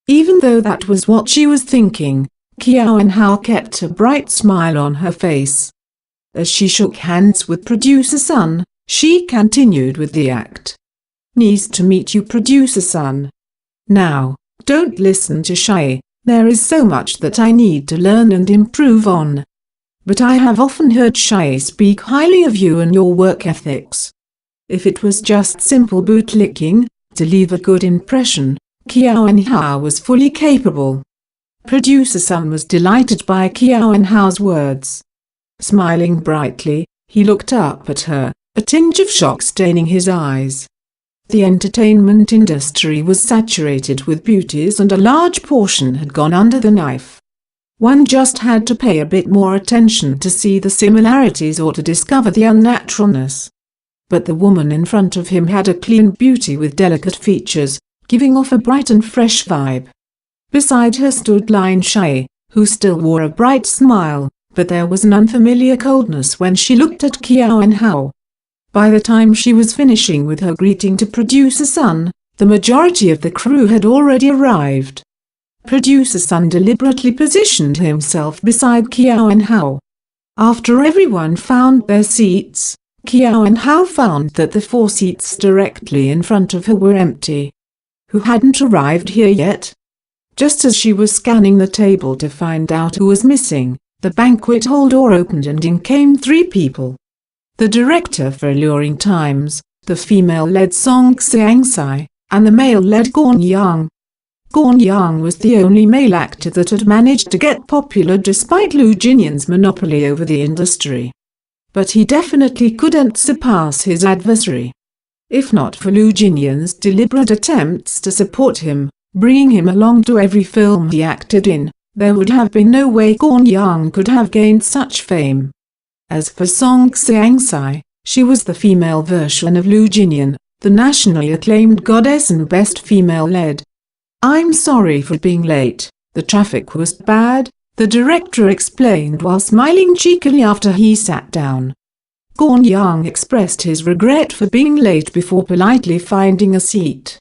Even though that was what she was thinking, Qiao and Hao kept a bright smile on her face. As she shook hands with Producer Sun, she continued with the act. Nice to meet you, Producer Sun. Now, don't listen to Shai. There is so much that I need to learn and improve on. But I have often heard Shai speak highly of you and your work ethics. If it was just simple bootlicking, to leave a good impression, Qiao and Hao was fully capable. Producer Sun was delighted by Qiao and Hao's words. Smiling brightly, he looked up at her, a tinge of shock staining his eyes. The entertainment industry was saturated with beauties and a large portion had gone under the knife. One just had to pay a bit more attention to see the similarities or to discover the unnaturalness. But the woman in front of him had a clean beauty with delicate features, giving off a bright and fresh vibe. Beside her stood Lin Shai, who still wore a bright smile, but there was an unfamiliar coldness when she looked at Qiao and Hao. By the time she was finishing with her greeting to Producer Sun, the majority of the crew had already arrived. Producer Sun deliberately positioned himself beside Qiao and Hao. After everyone found their seats, Qiao and Hao found that the 4 seats directly in front of her were empty. Who hadn't arrived here yet? Just as she was scanning the table to find out who was missing, the banquet hall door opened and in came 3 people. The director for Alluring Times, the female-led Song Xiangsai, and the male-led Gorn Yang. Gorn Yang was the only male actor that had managed to get popular despite Lu Jinyan's monopoly over the industry. But he definitely couldn't surpass his adversary. If not for Lu Jinyan's deliberate attempts to support him, bringing him along to every film he acted in, there would have been no way Gorn Yang could have gained such fame. As for Song Xiangsai, she was the female version of Lu Jinyan, the nationally acclaimed goddess and best female-led. I'm sorry for being late, the traffic was bad, the director explained while smiling cheekily after he sat down. Gorn Yang expressed his regret for being late before politely finding a seat.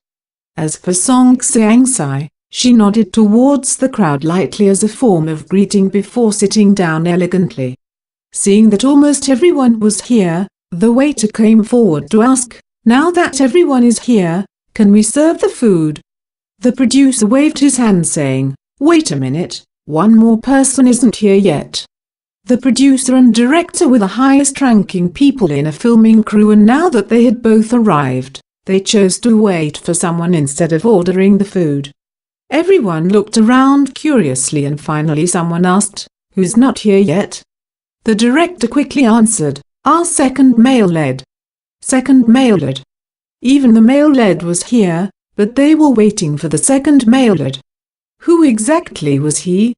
As for Song Xiangsai, she nodded towards the crowd lightly as a form of greeting before sitting down elegantly. Seeing that almost everyone was here, the waiter came forward to ask, "Now that everyone is here, can we serve the food?" The producer waved his hand saying, "Wait a minute, one more person isn't here yet." The producer and director were the highest-ranking people in a filming crew, and now that they had both arrived, they chose to wait for someone instead of ordering the food. Everyone looked around curiously and finally someone asked, "Who's not here yet?" The director quickly answered, "Our second male-led." Second male-led. Even the male-led was here, but they were waiting for the second male-led. Who exactly was he?